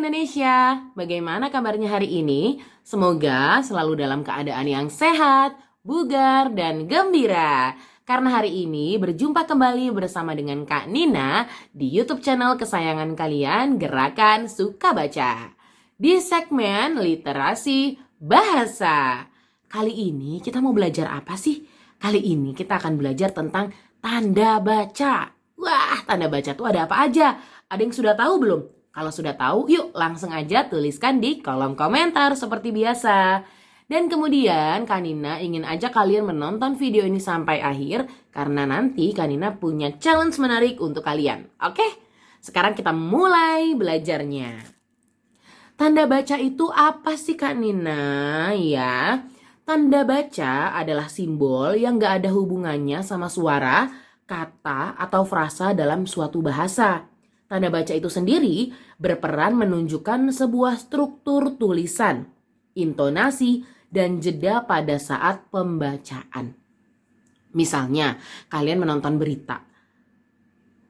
Indonesia, bagaimana kabarnya hari ini? Semoga selalu dalam keadaan yang sehat, bugar, dan gembira. Karena hari ini berjumpa kembali bersama dengan Kak Nina di YouTube channel kesayangan kalian, Gerakan Suka Baca. Di segmen Literasi Bahasa. Kali ini kita mau belajar apa sih? Kali ini kita akan belajar tentang tanda baca. Wah, tanda baca tuh ada apa aja? Ada yang sudah tahu belum? Kalau sudah tahu, yuk langsung aja tuliskan di kolom komentar seperti biasa. Dan kemudian Kanina ingin ajak kalian menonton video ini sampai akhir karena nanti Kanina punya challenge menarik untuk kalian. Oke? Sekarang kita mulai belajarnya. Tanda baca itu apa sih Kak Nina? Ya, tanda baca adalah simbol yang gak ada hubungannya sama suara, kata, atau frasa dalam suatu bahasa. Tanda baca itu sendiri berperan menunjukkan sebuah struktur tulisan, intonasi, dan jeda pada saat pembacaan. Misalnya, kalian menonton berita.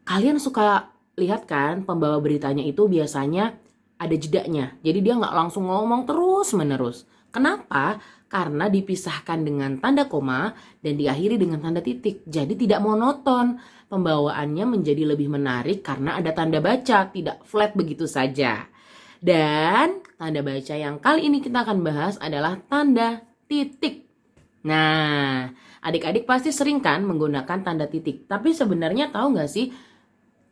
Kalian suka lihat kan pembawa beritanya itu biasanya ada jedanya. Jadi dia nggak langsung ngomong terus-menerus. Kenapa? Karena dipisahkan dengan tanda koma dan diakhiri dengan tanda titik. Jadi tidak monoton. Pembawaannya menjadi lebih menarik karena ada tanda baca, tidak flat begitu saja. Dan tanda baca yang kali ini kita akan bahas adalah tanda titik. Nah, adik-adik pasti sering kan menggunakan tanda titik. Tapi sebenarnya tahu nggak sih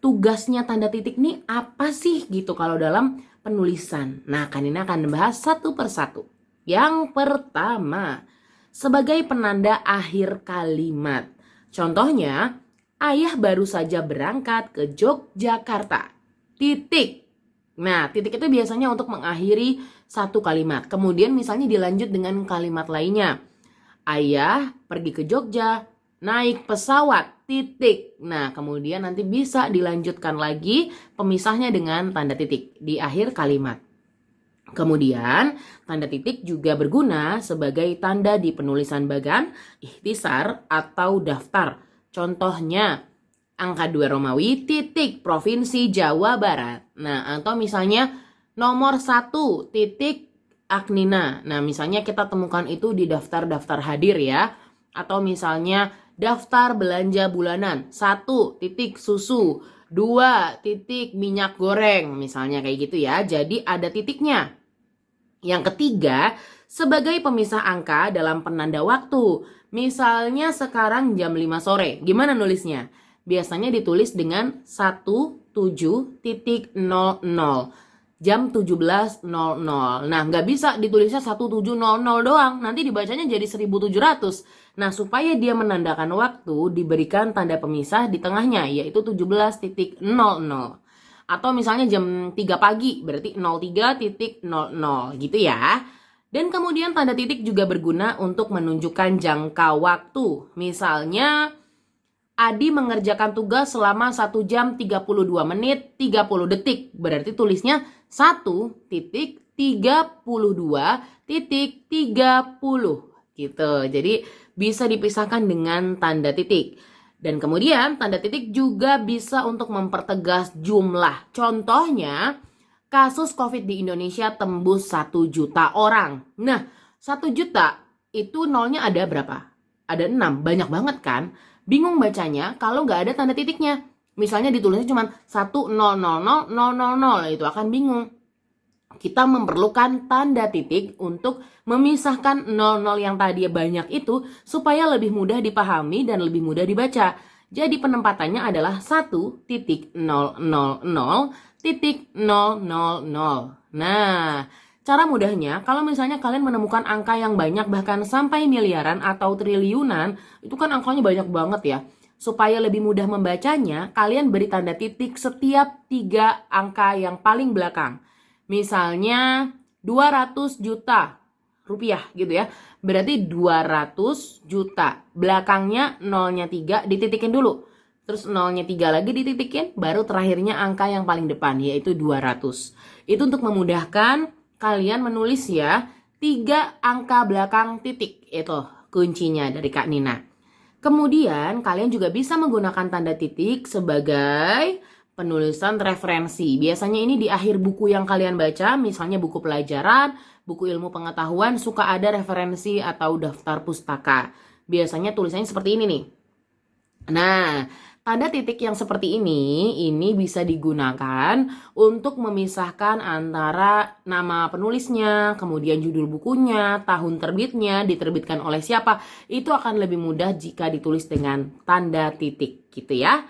tugasnya tanda titik ini apa sih gitu kalau dalam penulisan? Nah, kan ini akan membahas satu persatu. Yang pertama, sebagai penanda akhir kalimat. Contohnya, ayah baru saja berangkat ke Yogyakarta. Titik. Nah, titik itu biasanya untuk mengakhiri satu kalimat. Kemudian misalnya dilanjut dengan kalimat lainnya. Ayah pergi ke Jogja, naik pesawat, titik. Nah, kemudian nanti bisa dilanjutkan lagi pemisahnya dengan tanda titik di akhir kalimat. Kemudian, tanda titik juga berguna sebagai tanda di penulisan bagan, ikhtisar, atau daftar. Contohnya, angka 2 Romawi, titik, Provinsi Jawa Barat. Nah, atau misalnya nomor 1, titik, Aknina. Nah, misalnya kita temukan itu di daftar-daftar hadir ya. Atau misalnya daftar belanja bulanan, 1, titik, susu. 2, titik, minyak goreng. Misalnya kayak gitu ya. Jadi ada titiknya. Yang ketiga, sebagai pemisah angka dalam penanda waktu. Misalnya sekarang jam 5 sore. Gimana nulisnya? Biasanya ditulis dengan 17.00. Jam 17.00. Nah, nggak bisa ditulisnya 1700 doang. Nanti dibacanya jadi 1700. Nah, supaya dia menandakan waktu, diberikan tanda pemisah di tengahnya, yaitu 17.00. Atau misalnya jam 3 pagi, berarti 03.00 gitu ya. Dan kemudian tanda titik juga berguna untuk menunjukkan jangka waktu. Misalnya, Adi mengerjakan tugas selama 1 jam 32 menit 30 detik. Berarti tulisnya 1.32.30 gitu. Jadi bisa dipisahkan dengan tanda titik. Dan kemudian tanda titik juga bisa untuk mempertegas jumlah. Contohnya, kasus COVID di Indonesia tembus 1 juta orang. Nah, 1 juta itu nolnya ada berapa? Ada 6, banyak banget kan? Bingung bacanya kalau nggak ada tanda titiknya. Misalnya ditulisnya cuma 1.000.000 itu akan bingung. Kita memerlukan tanda titik untuk memisahkan 00 yang tadi banyak itu supaya lebih mudah dipahami dan lebih mudah dibaca. Jadi penempatannya adalah 1.000.000. Nah, cara mudahnya kalau misalnya kalian menemukan angka yang banyak bahkan sampai miliaran atau triliunan, itu kan angkanya banyak banget ya. Supaya lebih mudah membacanya, kalian beri tanda titik setiap 3 angka yang paling belakang. Misalnya 200 juta rupiah gitu ya. Berarti 200 juta. Belakangnya nolnya 3 dititikin dulu. Terus nolnya 3 lagi dititikin. Baru terakhirnya angka yang paling depan yaitu 200. Itu untuk memudahkan kalian menulis ya. 3 angka belakang titik. Itu kuncinya dari Kak Nina. Kemudian kalian juga bisa menggunakan tanda titik sebagai penulisan referensi. Biasanya ini di akhir buku yang kalian baca, misalnya buku pelajaran, buku ilmu pengetahuan, suka ada referensi atau daftar pustaka. Biasanya tulisannya seperti ini nih. Nah, tanda titik yang seperti ini bisa digunakan untuk memisahkan antara nama penulisnya, kemudian judul bukunya, tahun terbitnya, diterbitkan oleh siapa. Itu akan lebih mudah jika ditulis dengan tanda titik gitu ya.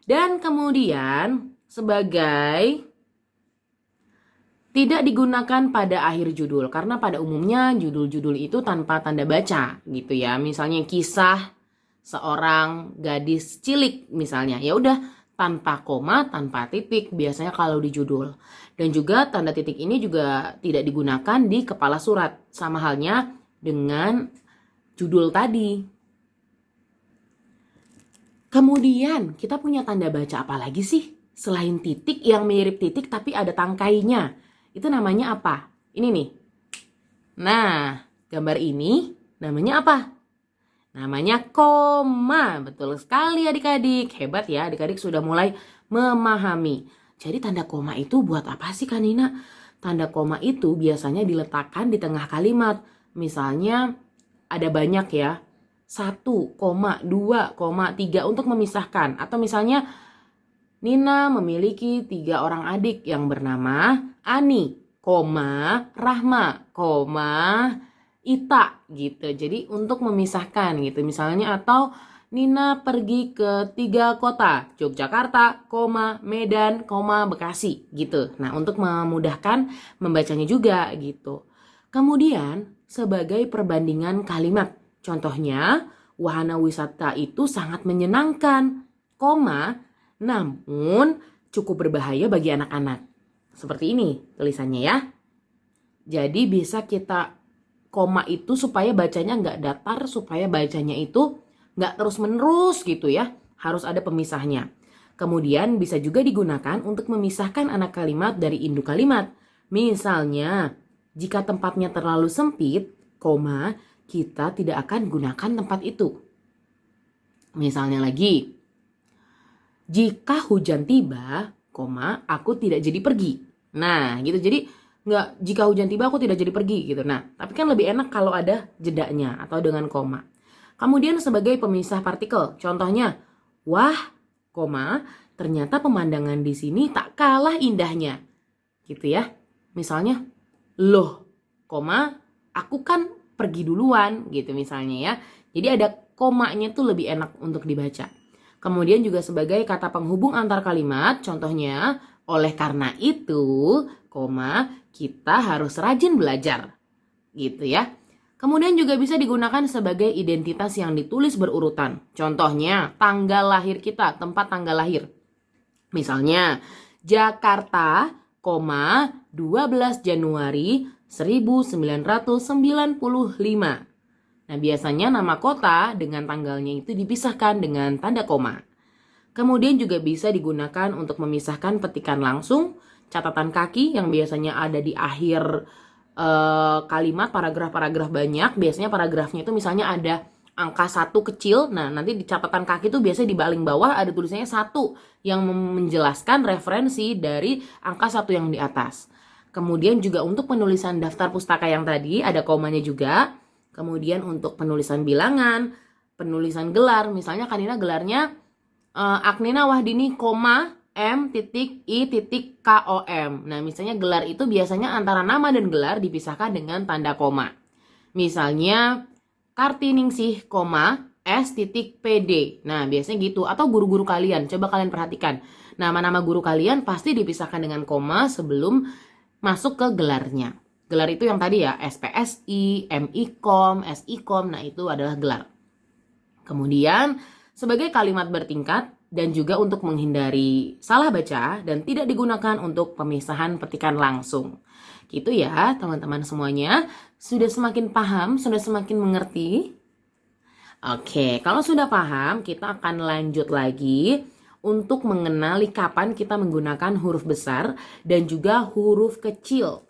Dan kemudian sebagai tidak digunakan pada akhir judul karena pada umumnya judul-judul itu tanpa tanda baca gitu ya. Misalnya kisah seorang gadis cilik misalnya, ya udah tanpa koma, tanpa titik biasanya kalau di judul. Dan juga tanda titik ini juga tidak digunakan di kepala surat, sama halnya dengan judul tadi. Kemudian kita punya tanda baca apa lagi sih? Selain titik yang mirip titik tapi ada tangkainya. Itu namanya apa? Ini nih. Nah, gambar ini namanya apa? Namanya koma. Betul sekali adik-adik. Hebat ya, adik-adik sudah mulai memahami. Jadi tanda koma itu buat apa sih Kak Nina? Tanda koma itu biasanya diletakkan di tengah kalimat. Misalnya ada banyak ya. 1, 2, 3 untuk memisahkan. Atau misalnya Nina memiliki 3 orang adik yang bernama Ani, Rahma, Ita gitu. Jadi untuk memisahkan gitu. Misalnya atau Nina pergi ke 3 kota, Yogyakarta, Medan, Bekasi gitu. Nah, untuk memudahkan membacanya juga gitu. Kemudian sebagai perbandingan kalimat. Contohnya, wahana wisata itu sangat menyenangkan, namun cukup berbahaya bagi anak-anak. Seperti ini tulisannya ya. Jadi bisa kita koma itu supaya bacanya nggak datar, supaya bacanya itu nggak terus-menerus gitu ya. Harus ada pemisahnya. Kemudian bisa juga digunakan untuk memisahkan anak kalimat dari induk kalimat. Misalnya, jika tempatnya terlalu sempit, kita tidak akan gunakan tempat itu. Misalnya lagi, jika hujan tiba, aku tidak jadi pergi. Nah, gitu. Jadi nggak jika hujan tiba aku tidak jadi pergi gitu. Nah, tapi kan lebih enak kalau ada jedanya atau dengan koma. Kemudian sebagai pemisah partikel, contohnya, wah, ternyata pemandangan di sini tak kalah indahnya. Gitu ya. Misalnya, loh, aku kan pergi duluan gitu misalnya ya. Jadi ada komanya tuh lebih enak untuk dibaca. Kemudian juga sebagai kata penghubung antar kalimat, contohnya, oleh karena itu, kita harus rajin belajar. Gitu ya. Kemudian juga bisa digunakan sebagai identitas yang ditulis berurutan. Contohnya, tanggal lahir kita, tempat tanggal lahir. Misalnya, Jakarta, 12 Januari 1995. Nah, biasanya nama kota dengan tanggalnya itu dipisahkan dengan tanda koma. Kemudian juga bisa digunakan untuk memisahkan petikan langsung, catatan kaki yang biasanya ada di akhir kalimat, paragraf-paragraf banyak. Biasanya paragrafnya itu misalnya ada angka 1 kecil. Nah, nanti di catatan kaki itu biasanya di paling bawah ada tulisannya 1 yang menjelaskan referensi dari angka 1 yang di atas. Kemudian juga untuk penulisan daftar pustaka yang tadi ada komanya juga. Kemudian untuk penulisan bilangan, penulisan gelar, misalnya Kanina gelarnya Aknina Wahdini, M.I.KOM. Nah, misalnya gelar itu biasanya antara nama dan gelar dipisahkan dengan tanda koma. Misalnya Kartiningsih, S.PD. Nah, biasanya gitu. Atau guru-guru kalian, coba kalian perhatikan. Nama-nama guru kalian pasti dipisahkan dengan koma sebelum masuk ke gelarnya. Gelar itu yang tadi ya, SPSI, MIKOM, SIKOM, nah itu adalah gelar. Kemudian sebagai kalimat bertingkat dan juga untuk menghindari salah baca dan tidak digunakan untuk pemisahan petikan langsung. Gitu ya teman-teman semuanya, sudah semakin paham, sudah semakin mengerti? Oke, kalau sudah paham kita akan lanjut lagi untuk mengenali kapan kita menggunakan huruf besar dan juga huruf kecil.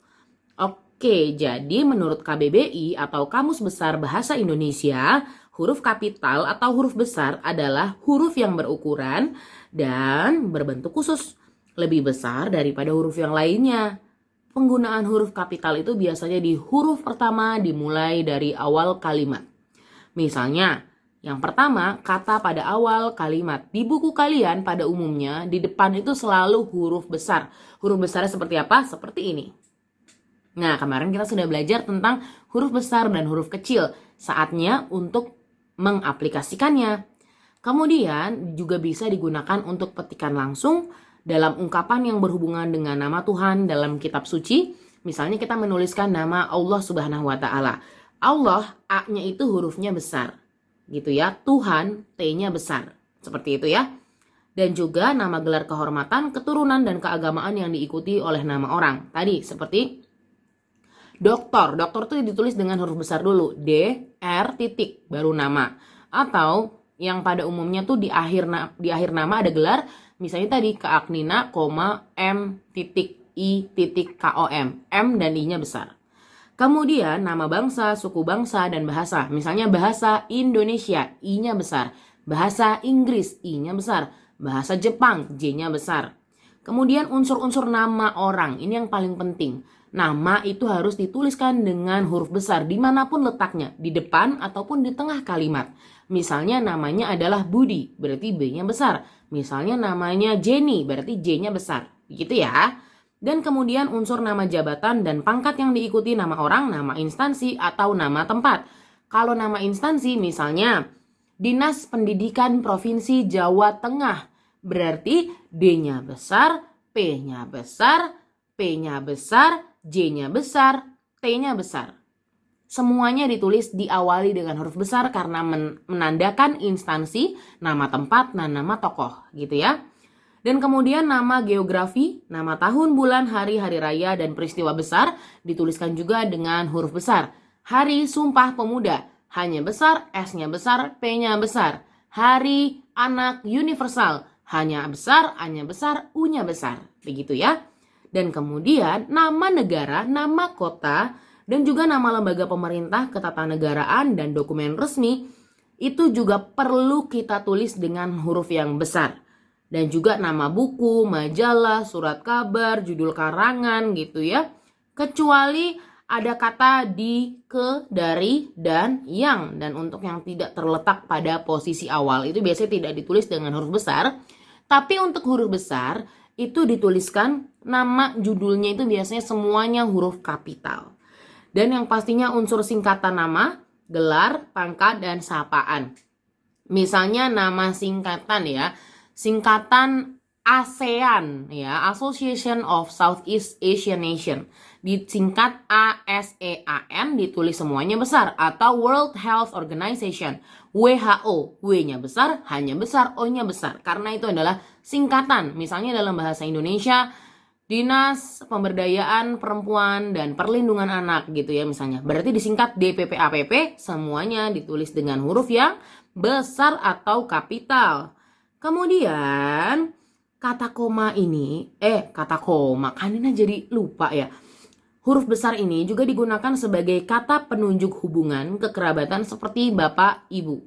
Oke, jadi menurut KBBI atau Kamus Besar Bahasa Indonesia, huruf kapital atau huruf besar adalah huruf yang berukuran dan berbentuk khusus. lebih besar daripada huruf yang lainnya. Penggunaan huruf kapital itu biasanya di huruf pertama dimulai dari awal kalimat. Misalnya, yang pertama, kata pada awal kalimat. Di buku kalian pada umumnya, di depan itu selalu huruf besar. Huruf besarnya seperti apa? Seperti ini. Nah, kemarin kita sudah belajar tentang huruf besar dan huruf kecil. Saatnya untuk mengaplikasikannya. Kemudian juga bisa digunakan untuk petikan langsung dalam ungkapan yang berhubungan dengan nama Tuhan dalam kitab suci. Misalnya kita menuliskan nama Allah Subhanahu wa Ta'ala. Allah, A-nya itu hurufnya besar. Gitu ya. Tuhan, T-nya besar. Seperti itu ya. Dan juga nama gelar kehormatan, keturunan, dan keagamaan yang diikuti oleh nama orang. Tadi seperti doktor. Doktor itu ditulis dengan huruf besar dulu. D, R, titik, baru nama. Atau yang pada umumnya tuh di akhir nama ada gelar. Misalnya tadi Keaknina, M, titik, I, titik, KOM. M dan I-nya besar. Kemudian nama bangsa, suku bangsa, dan bahasa. Misalnya bahasa Indonesia, I-nya besar. Bahasa Inggris, I-nya besar. Bahasa Jepang, J-nya besar. Kemudian unsur-unsur nama orang, ini yang paling penting. Nama itu harus dituliskan dengan huruf besar dimanapun letaknya, di depan ataupun di tengah kalimat. Misalnya namanya adalah Budi, berarti B-nya besar. Misalnya namanya Jenny, berarti J-nya besar. Begitu ya. Dan kemudian unsur nama jabatan dan pangkat yang diikuti nama orang, nama instansi, atau nama tempat. Kalau nama instansi misalnya Dinas Pendidikan Provinsi Jawa Tengah, berarti D-nya besar, P-nya besar, P-nya besar, J-nya besar, T-nya besar. Semuanya ditulis diawali dengan huruf besar karena menandakan instansi, nama tempat, dan nama tokoh gitu ya. Dan kemudian nama geografi, nama tahun, bulan, hari, hari raya, dan peristiwa besar dituliskan juga dengan huruf besar. Hari Sumpah Pemuda, H-nya besar, S-nya besar, P-nya besar. Hari Anak Universal, H-nya besar, A-nya besar, U-nya besar. Begitu ya. Dan kemudian nama negara, nama kota, dan juga nama lembaga pemerintah, ketatanegaraan, dan dokumen resmi itu juga perlu kita tulis dengan huruf yang besar. Dan juga nama buku, majalah, surat kabar, judul karangan gitu ya. Kecuali ada kata di, ke, dari, dan yang. Dan untuk yang tidak terletak pada posisi awal itu biasanya tidak ditulis dengan huruf besar. Tapi untuk huruf besar itu dituliskan nama judulnya itu biasanya semuanya huruf kapital. Dan yang pastinya unsur singkatan nama, gelar, pangkat, dan sapaan. Misalnya nama singkatan ya. Singkatan ASEAN ya, Association of Southeast Asian Nation. Disingkat ASEAN, ditulis semuanya besar. Atau World Health Organization, WHO. W-nya besar, H-nya besar, O-nya besar. Karena itu adalah singkatan. Misalnya dalam bahasa Indonesia, Dinas Pemberdayaan Perempuan dan Perlindungan Anak gitu ya misalnya. Berarti disingkat DPPAPP, semuanya ditulis dengan huruf yang besar atau kapital. Kemudian kata koma ini, Kanina jadi lupa ya. Huruf besar ini juga digunakan sebagai kata penunjuk hubungan kekerabatan seperti bapak, ibu.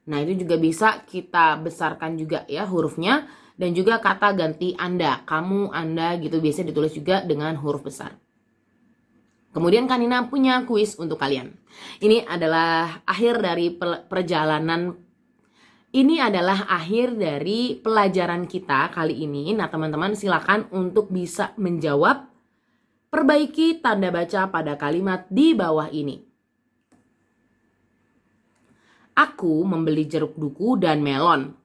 Nah itu juga bisa kita besarkan juga ya hurufnya. Dan juga kata ganti Anda, kamu, Anda gitu biasanya ditulis juga dengan huruf besar. Kemudian Kanina punya kuis untuk kalian. Ini adalah akhir dari pelajaran kita kali ini. Nah teman-teman silakan untuk bisa menjawab. Perbaiki tanda baca pada kalimat di bawah ini. Aku membeli jeruk duku dan melon.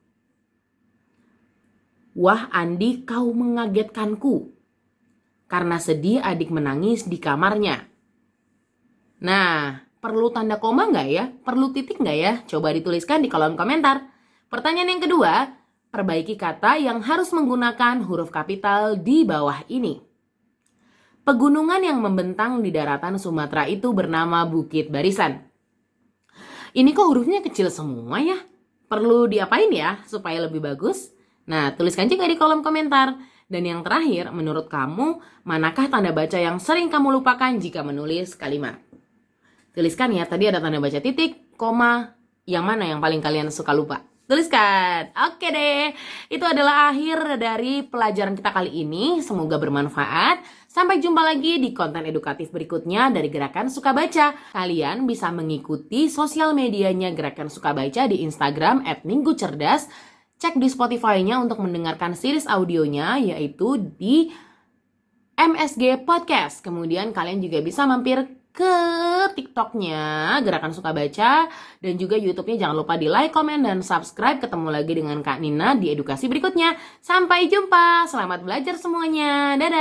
Wah Andi, kau mengagetkanku. Karena sedih adik menangis di kamarnya. Nah, perlu tanda koma nggak ya? Perlu titik nggak ya? Coba dituliskan di kolom komentar. Pertanyaan yang kedua, perbaiki kata yang harus menggunakan huruf kapital di bawah ini. Pegunungan yang membentang di daratan Sumatera itu bernama Bukit Barisan. Ini kok hurufnya kecil semua ya? Perlu diapain ya supaya lebih bagus? Nah, tuliskan juga di kolom komentar. Dan yang terakhir, menurut kamu, manakah tanda baca yang sering kamu lupakan jika menulis kalimat? Tuliskan ya, tadi ada tanda baca titik, koma, yang mana yang paling kalian suka lupa? Tuliskan. Oke deh. Itu adalah akhir dari pelajaran kita kali ini. Semoga bermanfaat. Sampai jumpa lagi di konten edukatif berikutnya dari Gerakan Suka Baca. Kalian bisa mengikuti sosial medianya Gerakan Suka Baca di Instagram @minggucerdas. Cek di Spotify-nya untuk mendengarkan series audionya yaitu di MSG Podcast. Kemudian kalian juga bisa mampir ke TikToknya Gerakan Suka Baca dan juga YouTube-nya. Jangan lupa di like, komen, dan subscribe. Ketemu lagi dengan Kak Nina di edukasi berikutnya. Sampai jumpa. Selamat belajar semuanya. Dadah.